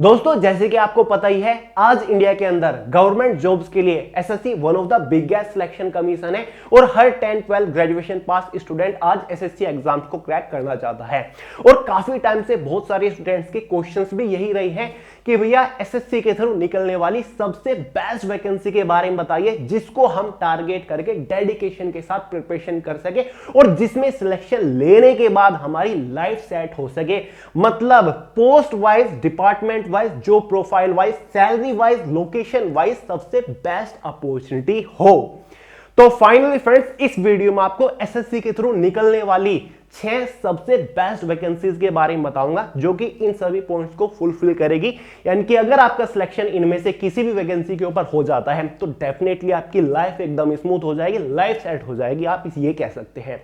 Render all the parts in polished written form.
दोस्तों जैसे कि आपको पता ही है, आज इंडिया के अंदर गवर्नमेंट जॉब्स के लिए SSC one of the biggest selection commission है और हर 10-12 ग्रेजुएशन पास स्टूडेंट आज एसएससी एग्जाम्स को क्रैक करना चाहता है। और काफी टाइम से बहुत सारे स्टूडेंट्स के क्वेश्चंस भी यही रही हैं कि भैया एसएससी के थ्रू निकलने वाली सबसे बेस्ट वैकेंसी के बारे में बताइए जिसको हम टारगेट करके डेडिकेशन के साथ प्रिपरेशन कर सके और जिसमें सिलेक्शन लेने के बाद हमारी लाइफ सेट हो सके। मतलब post wise, department wise, job profile wise, salary wise, location wise सबसे बेस्ट अपॉर्चुनिटी हो। तो फाइनली फ्रेंड्स, इस वीडियो में आपको एसएससी के थ्रू निकलने वाली 6 सबसे बेस्ट वैकेंसीज के बारे में बताऊंगा जो कि इन सभी पॉइंट्स को फुलफिल करेगी। यानी कि अगर आपका सिलेक्शन इनमें से किसी भी वैकेंसी के ऊपर हो जाता है तो डेफिनेटली आपकी लाइफ एकदम स्मूथ हो जाएगी, लाइफ सेट हो जाएगी, आप इस ये कह सकते हैं।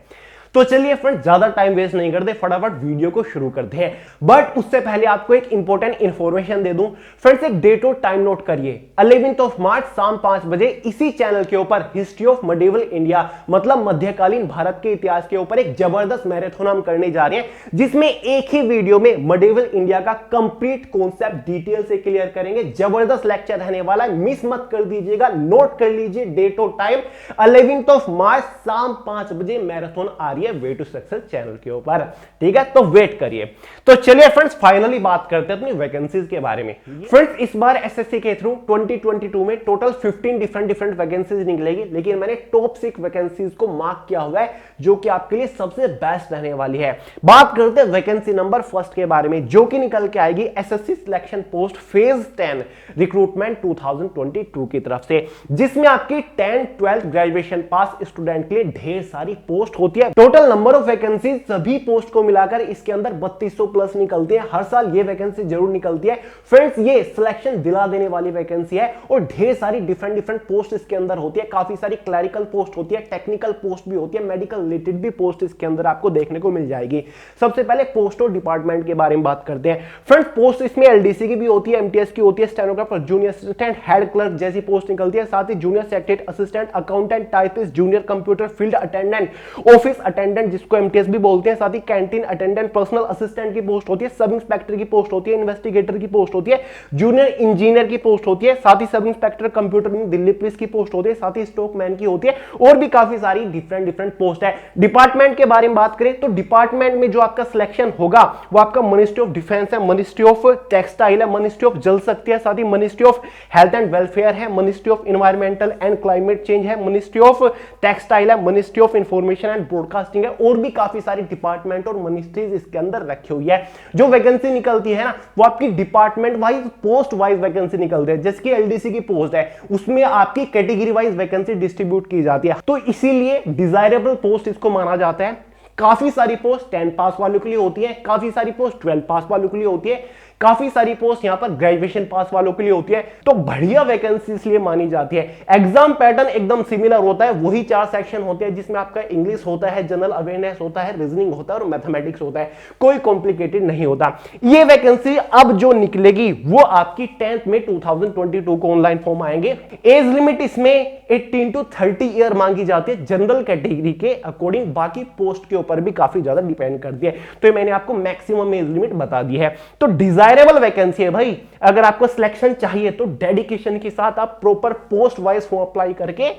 तो चलिए फ्रेंड्स, ज्यादा टाइम वेस्ट नहीं करते, फटाफट वीडियो को शुरू करते हैं। बट उससे पहले आपको एक इंपॉर्टेंट इंफॉर्मेशन दे दूं। फ्रेंड्स, एक डेट और टाइम नोट करिए, 11 मार्च शाम 5 बजे इसी चैनल के ऊपर हिस्ट्री ऑफ मेडिवल इंडिया मतलब मध्यकालीन भारत के इतिहास के ऊपर एक जबरदस्त मैराथन हम करने जा रहे हैं, जिसमें एक ही वीडियो में मेडिवल इंडिया का कंप्लीट कॉन्सेप्ट डिटेल से क्लियर करेंगे। जबरदस्त लेक्चर रहने वाला है, मिस मत कर दीजिएगा, नोट कर लीजिए डेट और टाइम। 11 मार्च शाम 5 बजे मैराथन आ रही है वे टू सक्सेस चैनल के ऊपर, ठीक है? तो वेट करिए। तो चलिए फ्रेंड्स, फाइनली बात करते हैं अपनी वैकेंसीज के बारे में। फ्रेंड्स, इस बार एसएससी के थ्रू 2022 में टोटल 15 डिफरेंट वैकेंसीज निकलेगी, लेकिन मैंने टॉप 6 वैकेंसीज को मार्क किया हुआ है जो कि आपके लिए सबसे बेस्ट रहने वाली है। बात करते हैं वैकेंसी नंबर फर्स्ट के बारे में, जो कि निकल के आएगी SSC selection post phase 10 recruitment 2022 की तरफ से, जिसमें आपकी 10-12 ग्रेजुएशन पास स्टूडेंट के लिए ढेर सारी पोस्ट होती है। टोटल नंबर ऑफ वैकेंसी सभी पोस्ट को मिलाकर इसके अंदर 3200 प्लस निकलती है। हर साल ये वैकेंसी जरूर निकलती है। फ्रेंड्स, ये सिलेक्शन दिला देने वाली वैकेंसी है और ढेर सारी डिफरेंट पोस्ट इसके अंदर होती है। काफी सारी क्लरिकल पोस्ट होती है, टेक्निकल पोस्ट भी होती है, मेडिकल रिलेटेड भी पोस्ट इसके अंदर आपको देखने को मिल जाएगी। सबसे पहले पोस्ट और डिपार्टमेंट के बारे में बात करते हैं। फ्रेंड्स, पोस्ट इसमें एलडीसी की भी होती है, एमटीएस की होती है, stenographer, junior assistant, head clerk जैसी पोस्ट निकलती है। साथ ही junior secretary assistant, accountant, typist, junior computer field attendant, office attendant जिसको एमटीएस भी बोलते हैं, साथ ही कैंटीन अटेंडेंट, पर्सनल असिस्टेंट की पोस्ट होती है, सब इंस्पेक्टर की पोस्ट होती है, इन्वेस्टिगेटर की पोस्ट होती है, जूनियर इंजीनियर की पोस्ट होती है, साथ ही सब इंस्पेक्टर कंप्यूटर में दिल्ली पुलिस की पोस्ट होती है, साथ ही स्टॉकमैन की होती है और भी काफी सारी डिफरेंट पोस्ट है। डिपार्टमेंट के बारे में बात करें तो डिपार्टमेंट में जो आपका सिलेक्शन होगा वो आपका मिनिस्ट्री ऑफ डिफेंस है, मिनिस्ट्री ऑफ टेक्सटाइल है, मिनिस्ट्री ऑफ जल शक्ति है, साथ ही ministry of health and welfare है, ministry of environmental and climate change है, मिनिस्ट्री ऑफ टेक्सटाइल है, ministry of information and broadcasting है और भी काफी सारी डिपार्टमेंट और मिनिस्ट्रीज इसके अंदर रखी हुई है। जो वैकेंसी निकलती है ना, वो आपकी department wise, post wise vacancy निकलती है। जिसकी एलडीसी की पोस्ट है उसमें आपकी कैटेगरी वाइज वैकेंसी डिस्ट्रीब्यूट की जाती है, तो इसीलिए डिजायरेबल पोस्ट इसको माना जाता है। काफी सारी पोस्ट 10 पास वालों के लिए होती है, काफी सारी पोस्ट 12 पास वालों के लिए होती है, काफी सारी पोस्ट यहां पर ग्रेजुएशन पास वालों के लिए होती है। तो बढ़िया वैकेंसी इसलिए मानी जाती है। एग्जाम पैटर्न एकदम सिमिलर होता है, वही 4 सेक्शन होते हैं जिसमें आपका इंग्लिश होता है, जनरल अवेयरनेस होता है, रीजनिंग होता है और मैथमेटिक्स होता है। कोई कॉम्प्लिकेटेड नहीं होता। ये वैकेंसी अब जो निकलेगी वो आपकी 10th में 2022 को ऑनलाइन फॉर्म आएंगे। एज लिमिट इसमें 18 to 30 ईयर मांगी जाती है जनरल कैटेगरी के अकॉर्डिंग, बाकी पोस्ट के ऊपर भी काफी ज्यादा डिपेंड करती है। तो मैंने आपको मैक्सिमम एज लिमिट बता दी है। तो डिजायरेबल वैकेंसी है भाई। अगर आपको सिलेक्शन चाहिए तो डेडिकेशन के साथ आप proper post wise form apply करके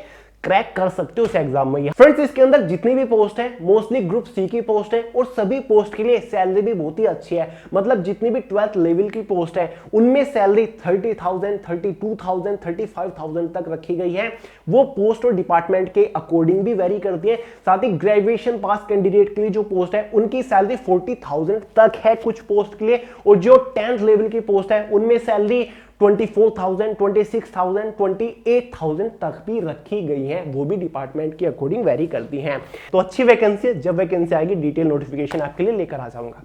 क्रैक कर सकते हो उस एग्जाम में। फ्रेंड्स, इसके अंदर जितनी भी पोस्ट है मोस्टली ग्रुप सी की पोस्ट है और सभी पोस्ट के लिए सैलरी भी बहुत ही अच्छी है। मतलब जितनी भी 12th लेवल की पोस्ट है उनमें सैलरी 30,000, 32,000, 35,000 तक रखी गई है। वो पोस्ट और डिपार्टमेंट के अकॉर्डिंग भी वेरी करती है। साथ ही ग्रेजुएशन पास कैंडिडेट के लिए जो पोस्ट है उनकी सैलरी 40,000 तक है कुछ पोस्ट के लिए, और जो 10th लेवल की पोस्ट है उनमें सैलरी 24,000, 26,000, 28,000 तक भी रखी गई है। वो भी डिपार्टमेंट के अकॉर्डिंग वेरी करती हैं। तो अच्छी वैकेंसी है। जब वैकेंसी आएगी डिटेल नोटिफिकेशन आपके लिए लेकर आ जाऊंगा।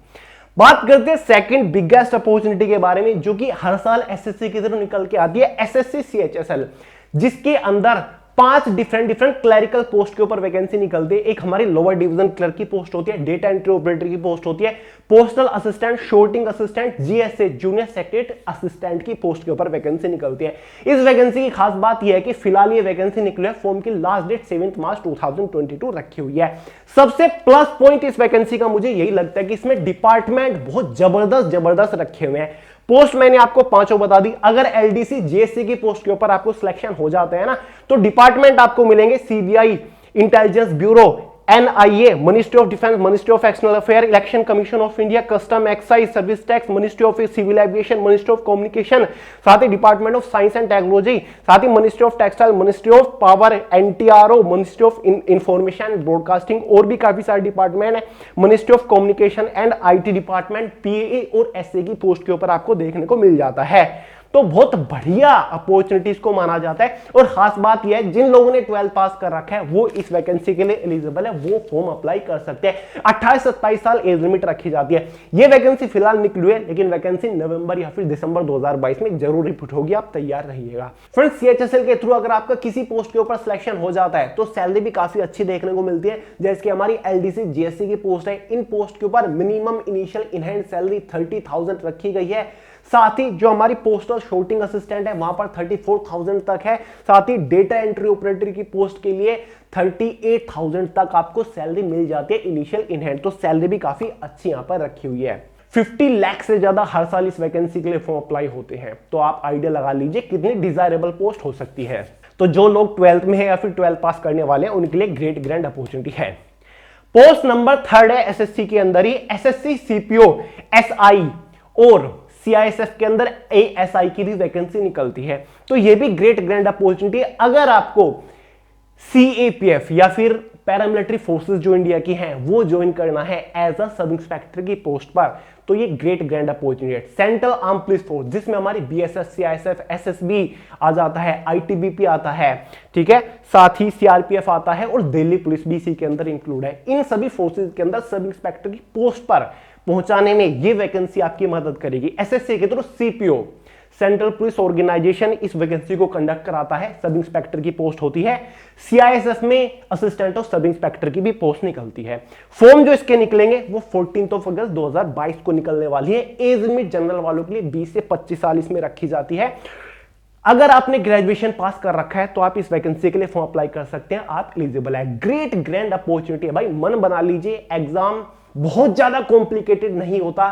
बात करते हैं सेकंड बिगेस्ट अपॉर्चुनिटी के बारे में, जो कि हर साल एसएससी की तरफ निकल के आती है, एसएससी सीएचएसएल, जिसके अंदर 5 डिफरेंट क्लरिकल पोस्ट के ऊपर वैकेंसी निकलती है। एक हमारी लोअर डिवीजन क्लर्क की पोस्ट होती है, डेटा एंट्री ऑपरेटर की पोस्ट होती है, postal assistant, sorting assistant, GSA junior secretary assistant की पोस्ट के ऊपर वैकेंसी निकलती है। इस वैकेंसी की खास बात यह है कि फिलहाल ये वैकेंसी निकली है, फॉर्म की लास्ट डेट 7 मार्च 2022 रखी हुई है। सबसे प्लस पॉइंट इस वैकेंसी का मुझे यही लगता है कि इसमें डिपार्टमेंट बहुत जबरदस्त रखे हुए हैं। पोस्ट मैंने आपको पांचों बता दी। अगर एलडीसी जीएससी की पोस्ट के ऊपर आपको सिलेक्शन हो जाते हैं ना, तो डिपार्टमेंट आपको मिलेंगे CBI, intelligence bureau, NIA, ministry of defence, ministry of external affair, election commission of India, custom excise, service tax, ministry of civil aviation, ministry of communication, साथ ही department of science and technology, साथ ही ministry of textile, ministry of power, NTRO, ministry of information and broadcasting, और भी काफी सारे department है, ministry of communication and IT department, PA और एसए की पोस्ट के ऊपर आपको देखने को मिल जाता है। तो बहुत बढ़िया अपॉर्चुनिटीज को माना जाता है। और खास बात यह है, जिन लोगों ने 12 पास कर रखा है वो इस वैकेंसी के लिए एलिजिबल है, वो फॉर्म अप्लाई कर सकते हैं। 28 से 27 साल एज लिमिट रखी जाती है। ये वैकेंसी फिलहाल निकली है, लेकिन वैकेंसी नवंबर या फिर दिसंबर 2022 में जरूर रिपीट होगी, आप तैयार रहिएगा। फ्रेंड्स, सीएचएसएल के थ्रू अगर आपका किसी पोस्ट के ऊपर सिलेक्शन हो जाता है तो सैलरी भी काफी अच्छी देखने को मिलती है। जैसे कि हमारी एलडीसी जीएससी की पोस्ट है, इन पोस्ट के ऊपर minimum initial in hand salary 30,000 रखी गई है। साथ ही जो हमारी पोस्टल शॉर्टिंग असिस्टेंट है वहां पर 34,000 तक है। साथ ही डेटा एंट्री ऑपरेटर की पोस्ट के लिए 38,000 तक आपको सैलरी मिल जाती है इनिशियल इन हैंड। तो सैलरी भी काफी अच्छी यहां पर रखी हुई है। 50 लाख से ज्यादा हर साल इस वैकेंसी के लिए फॉर्म अप्लाई होते हैं। तो आप आइडिया लगा लीजिए कितनी डिजायरेबल पोस्ट हो सकती है। तो जो लोग 12th में है या फिर 12 पास करने वाले हैं उनके लिए ग्रेट ग्रैंड अपॉर्चुनिटी है। पोस्ट नंबर 3 है एसएससी के अंदर ही, एसएससी सीपीओ, एसआई और सीआईएसएफ के अंदर एएसआई की भी वैकेंसी निकलती है। तो ये भी ग्रेट ग्रैंड अपॉर्चुनिटी है। अगर आपको सीएपीएफ या फिर पैरामिलिट्री फोर्सेस जो इंडिया की हैं वो ज्वाइन करना है एज अ सब इंस्पेक्टर की पोस्ट पर, तो ये ग्रेट ग्रैंड अपॉर्चुनिटी है। सेंट्रल आर्म पुलिस फोर्स जिसमें हमारी बीएसएफ, सीआईएसएफ, एसएसबी आ जाता है, आईटीबीपी आता है, ठीक है, साथ ही सीआरपीएफ आता है और दिल्ली पुलिस भी इसी के अंदर इंक्लूड है। इन सभी फोर्सेस के अंदर सब इंस्पेक्टर की पोस्ट पर पहुंचाने में ये वैकेंसी आपकी मदद करेगी। एसएससी के through CPO, central police organisation इस वैकेंसी को कंडक्ट कराता है, सब इंस्पेक्टर की पोस्ट होती है। सीआईएसएफ में असिस्टेंट ऑफ सब इंस्पेक्टर की भी पोस्ट निकलती है। फॉर्म जो इसके निकलेंगे वो 14 अगस्त 2022 को निकलने वाली है। एज लिमिट जनरल वालों के लिए 20 से 25 साल इसमें रखी जाती है। अगर आपने ग्रेजुएशन पास कर रखा है तो आप इस वैकेंसी के लिए फॉर्म अप्लाई कर सकते हैं, आप एलिजिबल है। ग्रेट ग्रैंड अपॉर्चुनिटी है भाई, मन बना लीजिए। एग्जाम बहुत ज्यादा कॉम्प्लिकेटेड नहीं होता,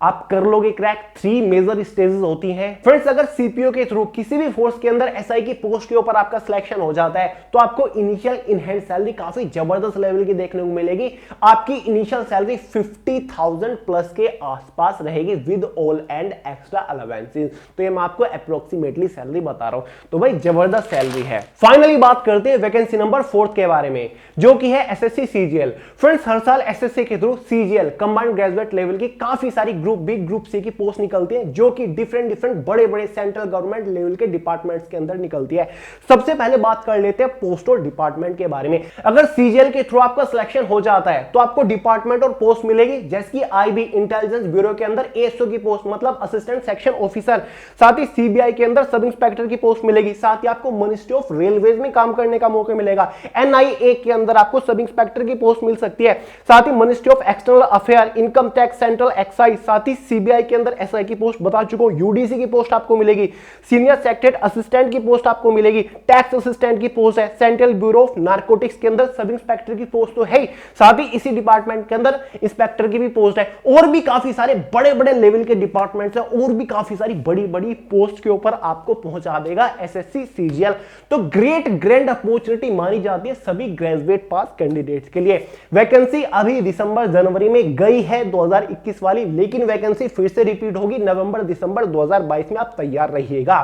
आप कर लोगे क्रैक। 3 मेजर स्टेजेस होती हैं। फ्रेंड्स, अगर सीपीओ के थ्रू किसी भी फोर्स के अंदर एसआई की पोस्ट के ऊपर आपका सिलेक्शन हो जाता है तो आपको इनिशियल इन हैंड सैलरी काफी जबरदस्त लेवल की देखने को मिलेगी। आपकी इनिशियल सैलरी 50,000 प्लस के आसपास रहेगी with all and extra allowances. तो ये मैं आपको अप्रोक्सीमेटली सैलरी बता रहा हूं, तो भाई जबरदस्त सैलरी है। फाइनली बात करते हैं वैकेंसी नंबर 4 के बारे में, जो कि है एसएससी सीजीएल। फ्रेंड्स, हर साल एसएससी के through CGL combined graduate level की काफी सारी ग्रुप बी, ग्रुप सी की पोस्ट निकलती है, जो कि डिफरेंट बड़े बड़े सेंट्रल गवर्नमेंट लेवल के डिपार्टमेंट्स के अंदर निकलती है। सबसे पहले बात कर लेते हैं पोस्ट और डिपार्टमेंट के बारे में। अगर सीजीएल के थ्रू आपका सिलेक्शन हो जाता है तो आपको डिपार्टमेंट और पोस्ट मिलेगी, जैसे कि आईबी, इंटेलिजेंस ब्यूरो के अंदर एएसओ की पोस्ट मतलब असिस्टेंट सेक्शन ऑफिसर। साथ ही सीबीआई के अंदर सब इंस्पेक्टर की पोस्ट मिलेगी। साथ ही आपको मिनिस्ट्री ऑफ रेलवेज में काम करने का मौका मिलेगा। एनआईए के अंदर आपको सब इंस्पेक्टर की पोस्ट मिल सकती है। साथ ही ministry of external affair, income tax, central excise, साथ ही सीबीआई के अंदर एसआई की पोस्ट बता चुका हूं। यूडीसी की पोस्ट आपको मिलेगी। सीनियर सेक्रेटरी असिस्टेंट की पोस्ट आपको मिलेगी। टैक्स असिस्टेंट की पोस्ट है। सेंट्रल ब्यूरो ऑफ नारकोटिक्स के अंदर सब इंस्पेक्टर की पोस्ट तो है। साथ ही इसी डिपार्टमेंट के अंदर इंस्पेक्टर की भी पोस्ट है। और भी काफी सारे बड़े बड़े लेवल के डिपार्टमेंट्स है और भी काफी सारी बड़ी बड़ी पोस्ट के ऊपर आपको पहुंचा देगा एसएससी सीजीएल। तो ग्रेट ग्रैंड अपॉर्चुनिटी मानी जाती है सभी ग्रेजुएट पास कैंडिडेट्स के लिए। वैकेंसी अभी दिसंबर जनवरी में गई है 2021 वाली, लेकिन वैकेंसी फिर से रिपीट होगी नवंबर दिसंबर 2022 में, आप तैयार रहिएगा।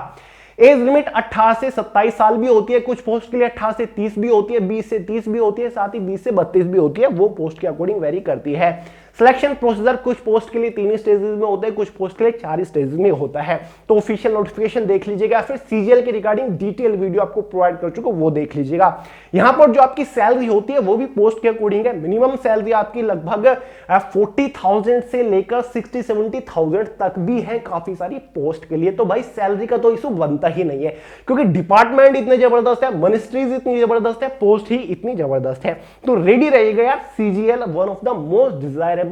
एज लिमिट 18 से 27 साल भी होती है, कुछ पोस्ट के लिए 18 से 30 भी होती है, 20 से 30 भी होती है, साथ ही 20 से 32 भी होती है, वो पोस्ट के अकॉर्डिंग वेरी करती है। सिलेक्शन प्रोसीजर कुछ पोस्ट के लिए 3 स्टेजेस में होता है, कुछ पोस्ट के लिए 4 स्टेजेस में होता है। तो ऑफिशियल नोटिफिकेशन देख लीजिएगा, फिर सीजीएल के रिगार्डिंग डिटेल वीडियो आपको प्रोवाइड कर चुका हूं, वो देख लीजिएगा। यहां पर जो आपकी सैलरी होती है वो भी पोस्ट के अकॉर्डिंग है। मिनिमम सैलरी आपकी लगभग 40,000 से लेकर 60-70,000 तक भी है काफी सारी पोस्ट के लिए। तो भाई सैलरी का तो इशू बनता ही नहीं है, क्योंकि डिपार्टमेंट इतने जबरदस्त है, मिनिस्ट्रीज इतनी जबरदस्त है, पोस्ट ही इतनी जबरदस्त है। तो रेडी रहिएगा यार, CGL one of the most desirable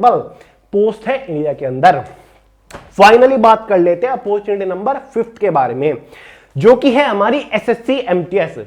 post है इंडिया के अंदर। फाइनली बात कर लेते हैं अपॉर्चुनिटी नंबर 5 के बारे में, जो कि है हमारी SSC MTS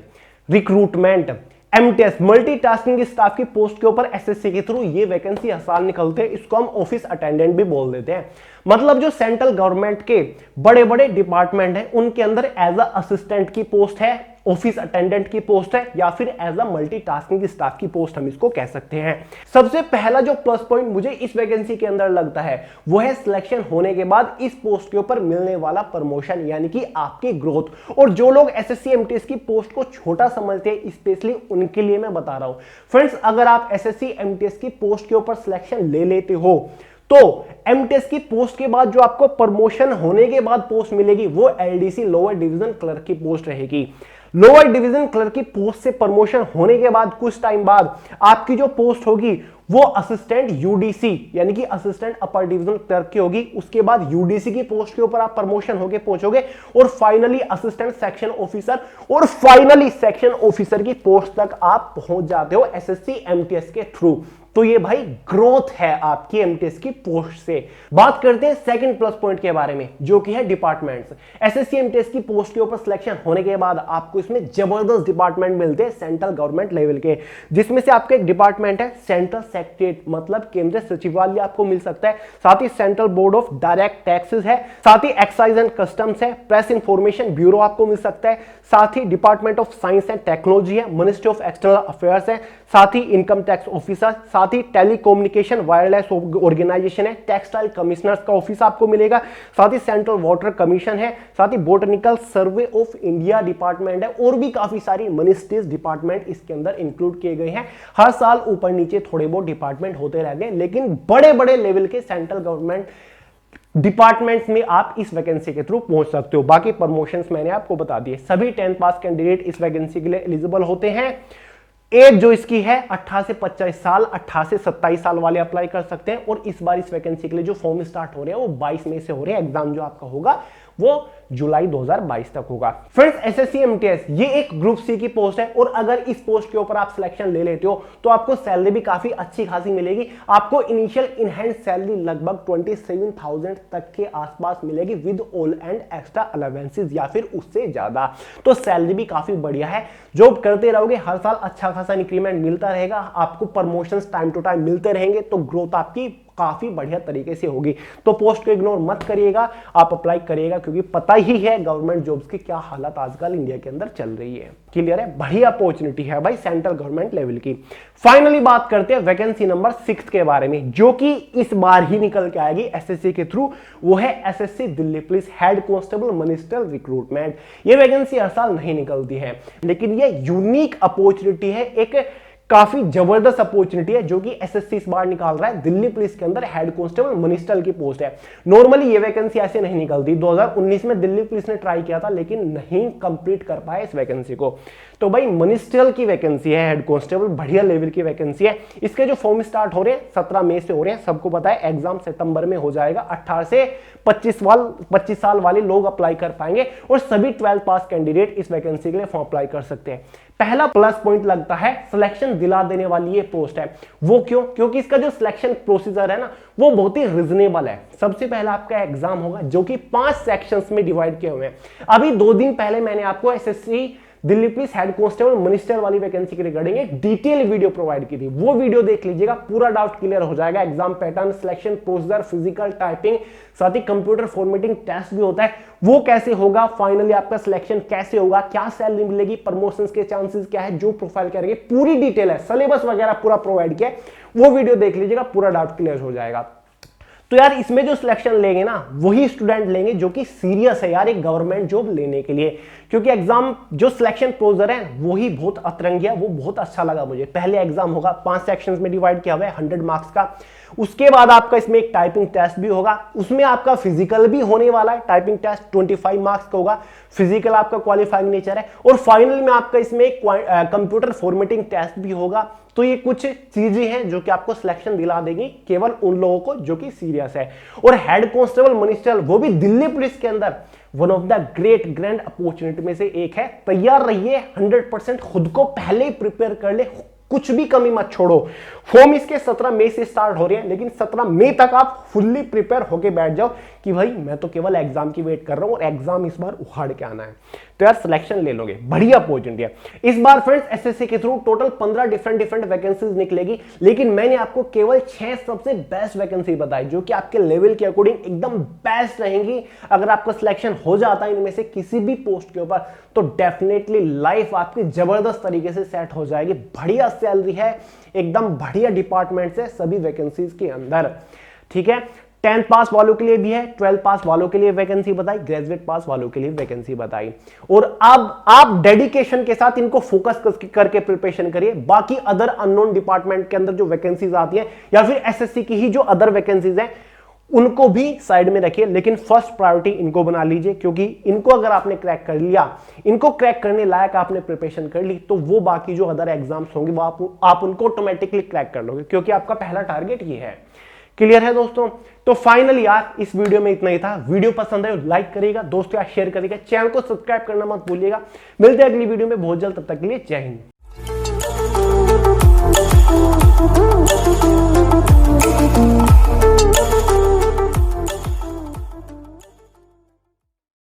recruitment MTS multitasking staff की पोस्ट के ऊपर एसएससी के थ्रू ये वैकेंसी हर साल निकलते हैं। इसको हम ऑफिस अटेंडेंट भी बोल देते हैं। मतलब जो सेंट्रल गवर्नमेंट के बड़े बड़े डिपार्टमेंट हैं उनके अंदर एज अ असिस्टेंट की पोस्ट है, ऑफिस अटेंडेंट की पोस्ट है, या फिर एज अ मल्टीटास्किंग स्टाफ की पोस्ट हम इसको कह सकते हैं। सबसे पहला जो प्लस पॉइंट मुझे इस वैकेंसी के अंदर लगता है वो है सिलेक्शन होने के बाद इस पोस्ट के ऊपर मिलने वाला प्रमोशन, यानी कि आपकी ग्रोथ। और जो लोग एसएससी एमटीएस की पोस्ट को छोटा समझते हैं, स्पेशली उनके लिए मैं बता रहा हूं फ्रेंड्स, अगर आप एसएससी एमटीएस की पोस्ट के ऊपर सिलेक्शन ले लेते हो तो एमटीएस की पोस्ट के बाद जो आपको प्रमोशन होने के बाद पोस्ट मिलेगी वो एलडीसी लोअर डिवीजन क्लर्क की पोस्ट रहेगी। लोअर डिवीजन क्लर्क की पोस्ट से प्रमोशन होने के बाद कुछ टाइम बाद आपकी जो पोस्ट होगी वो असिस्टेंट यूडीसी यानी कि असिस्टेंट अपर डिवीजन क्लर्क की होगी। उसके बाद यूडीसी की पोस्ट के ऊपर आप प्रमोशन होके पहुंचोगे और फाइनली असिस्टेंट सेक्शन ऑफिसर और फाइनली सेक्शन ऑफिसर की पोस्ट तक आप पहुंच जाते हो एसएससी एमटीएस के थ्रू। तो ये भाई ग्रोथ है आपकी एमटीएस की पोस्ट से। बात करते हैं सेकंड प्लस पॉइंट के बारे में जो कि है डिपार्टमेंट्स। एसएससी एमटीएस की पोस्ट के ऊपर सिलेक्शन होने के बाद आपको इसमें जबरदस्त डिपार्टमेंट मिलते हैं सेंट्रल गवर्नमेंट लेवल के, जिसमें से आपका एक डिपार्टमेंट है सेंट्रल सेक्रेटरीट मतलब केंद्रीय सचिवालय आपको मिल सकता है। साथ ही central board of direct taxes है, साथ ही एक्साइज एंड कस्टम्स है, प्रेस इंफॉर्मेशन ब्यूरो आपको मिल सकता है, साथ ही department of science and technology है, मिनिस्ट्री ऑफ एक्सटर्नल अफेयर्स है, साथ ही इनकम टैक्स ऑफिसर, साथ ही टेलीकम्युनिकेशन वायरलेस ऑर्गेनाइजेशन है, टेक्सटाइल कमिश्नर्स का ऑफिस आपको मिलेगा, साथ ही सेंट्रल वाटर कमीशन है, साथ ही botanical survey of India department है, और भी काफी सारी मिनिस्ट्रीज डिपार्टमेंट इसके अंदर इंक्लूड किए गए हैं। हर साल ऊपर नीचे थोड़े बहुत डिपार्टमेंट होते रहते हैं, लेकिन बड़े बड़े लेवल के सेंट्रल गवर्नमेंट डिपार्टमेंट्स में आप इस वैकेंसी के थ्रू पहुंच सकते हो। बाकी प्रमोशंस मैंने आपको बता दिए। सभी 10th पास कैंडिडेट इस वैकेंसी के लिए एलिजिबल होते हैं। एज जो इसकी है 18 से 25 साल, 18 से 27 साल वाले अप्लाई कर सकते हैं। और इस बार इस वैकेंसी के लिए जो फॉर्म स्टार्ट हो रहे हैं वो 22 मई से हो रहे हैं। एग्जाम जो आपका होगा वो जुलाई 2022 तक होगा। फ्रेंड्स, एसएससी एमटीएस ये एक ग्रुप सी की पोस्ट है और अगर इस पोस्ट के ऊपर आप सिलेक्शन ले लेते हो तो आपको सैलरी भी काफी अच्छी खासी मिलेगी। आपको इनिशियल इन हैंड सैलरी लगभग 27,000 तक के आसपास मिलेगी with all and extra allowances या फिर उससे ज्यादा। तो सैलरी भी काफी बढ़िया है। जॉब करते रहोगे हर साल अच्छा खासा इंक्रीमेंट मिलता रहेगा, आपको प्रमोशंस टाइम टू टाइम मिलते रहेंगे, तो ग्रोथ आपकी काफी बढ़िया तरीके से होगी। तो पोस्ट को इग्नोर मत करिएगा, आप अप्लाई करिएगा, क्योंकि पता ही है गवर्नमेंट जॉब्स की क्या हालत आजकल इंडिया के अंदर चल रही है। क्लियर है? बढ़िया अपॉर्चुनिटी है भाई सेंट्रल गवर्नमेंट लेवल की। फाइनली बात करते हैं वैकेंसी नंबर 6 के बारे में, जो कि इस बार ही निकल के आएगी एसएससी के थ्रू। वो है SSC Delhi police head constable ministerial recruitment. ये वैकेंसी हर साल नहीं निकलती है, लेकिन ये यूनिक अपॉर्चुनिटी है, एक काफी जबरदस्त अपॉर्चुनिटी है जो कि एसएससी इस बार निकाल रहा है। दिल्ली पुलिस के अंदर हेड कांस्टेबल मिनिस्टर की पोस्ट है। नॉर्मली ये वैकेंसी ऐसे नहीं निकलती। 2019 में दिल्ली पुलिस ने ट्राई किया था लेकिन नहीं कंप्लीट कर पाया इस वैकेंसी को। तो भाई मिनिस्ट्रियल की वैकेंसी है, हेड कांस्टेबल बढ़िया लेवल की वैकेंसी है। इसके जो फॉर्म स्टार्ट हो रहे हैं 17 मई से हो रहे हैं, सबको पता है। एग्जाम सितंबर में हो जाएगा। 18 से 25 साल वाले लोग अप्लाई कर पाएंगे और सभी 12th पास कैंडिडेट इस वैकेंसी के लिए फॉर्म अप्लाई कर सकते हैं। पहला प्लस पॉइंट लगता है सिलेक्शन दिला देने वाली ये पोस्ट है। वो क्यों? क्योंकि इसका जो सिलेक्शन प्रोसीजर है ना वो बहुत ही रिजनेबल है। सबसे पहला आपका एग्जाम होगा जो कि 5 सेक्शंस में डिवाइड किए हुए हैं। अभी 2 दिन पहले मैंने आपको SSC Delhi police head constable minister वाली वैकेंसी के रिगार्डिंग एक डिटेल वीडियो प्रोवाइड की थी। वो वीडियो देख लीजिएगा, पूरा डाउट क्लियर हो जाएगा। Exam pattern, selection procedure, physical, typing, साथ ही कंप्यूटर फॉर्मेटिंग टेस्ट भी होता है, वो कैसे होगा, फाइनली आपका सिलेक्शन कैसे होगा, क्या सैलरी मिलेगी, प्रमोशंस के चांसेस क्या है, जो प्रोफाइल करेंगे, पूरी डिटेल है, सिलेबस वगैरह पूरा प्रोवाइड किया है। वो वीडियो देख लीजिएगा, पूरा डाउट क्लियर हो जाएगा। तो यार इसमें जो सिलेक्शन लेंगे ना वही स्टूडेंट लेंगे जो कि सीरियस है यार एक गवर्नमेंट जॉब लेने के लिए, क्योंकि एग्जाम जो सिलेक्शन प्रोसीजर है वही बहुत अतरंगिया, वो बहुत अच्छा लगा मुझे। पहले एग्जाम होगा 5 सेक्शंस में डिवाइड किया हुआ है 100 मार्क्स का। उसके बाद आपका इसमें एक टाइपिंग टेस्ट भी होगा, उसमें आपका फिजिकल भी होने वाला है। टाइपिंग टेस्ट 25 मार्क्स का होगा, फिजिकल आपका क्वालिफाइंग नेचर है, और फाइनल में आपका इसमें एक कंप्यूटर फॉर्मेटिंग टेस्ट भी होगा। तो ये कुछ चीजें हैं जो कि आपको सिलेक्शन दिला देंगी केवल उन लोगों को जो कि सीरियस है। और हेड कांस्टेबल मिनिस्टर वो भी दिल्ली पुलिस के अंदर one of the great grand opportunity में से एक है। तैयार रहिए, 100% खुद को पहले ही प्रिपेयर कर ले, कुछ भी कमी मत छोड़ो। फॉर्म इसके 17 मई से स्टार्ट हो रहे हैं, लेकिन 17 मई तक आप फुल्ली प्रिपेयर होके बैठ जाओ कि भाई मैं तो केवल एग्जाम की वेट कर रहा हूं और एग्जाम इस बार उखाड़ के आना है, तो यार सिलेक्शन ले लोगे, बढ़िया अपॉर्चुनिटी है। इस बार फ्रेंड्स एसएससी के थ्रू टोटल 15 डिफरेंट वैकेंसीज निकलेगी, लेकिन मैंने आपको केवल 6 सबसे बेस्ट वैकेंसी बताई जो कि आपके लेवल के अकॉर्डिंग एकदम बेस्ट रहेंगी। अगर आपका सिलेक्शन हो जाता है इनमें से किसी भी पोस्ट के ऊपर तो डेफिनेटली लाइफ आपकी जबरदस्त तरीके से सेट हो जाएगी। बढ़िया सैलरी है, एकदम बढ़िया डिपार्टमेंट है सभी वैकेंसीज के अंदर, ठीक है। 10th पास वालों के लिए भी है, 12th पास वालों के लिए वैकेंसी बताई, ग्रेजुएट पास वालों के लिए वैकेंसी बताई। और अब आप डेडिकेशन के साथ इनको फोकस करके प्रिपरेशन करिए। बाकी अदर अननोन डिपार्टमेंट के अंदर जो वैकेंसीज आती है या फिर एसएससी की ही जो अदर वैकेंसीज हैं उनको भी साइड में रखिए, लेकिन फर्स्ट प्रायोरिटी इनको बना लीजिए, क्योंकि इनको अगर आपने क्रैक कर लिया, इनको क्रैक करने लायक आपने प्रिपरेशन कर ली, तो वो बाकी जो अदर एग्जाम्स होंगे वो आप उनको ऑटोमेटिकली क्रैक कर लोगे, क्योंकि आपका पहला टारगेट ये है। क्लियर है दोस्तों? तो फाइनली यार इस वीडियो में इतना ही था। वीडियो पसंद है तो लाइक करिएगा, दोस्तों यार शेयर करिएगा, चैनल को सब्सक्राइब करना मत भूलिएगा। मिलते हैं अगली वीडियो में बहुत जल्द, तब तक के लिए जय हिंद।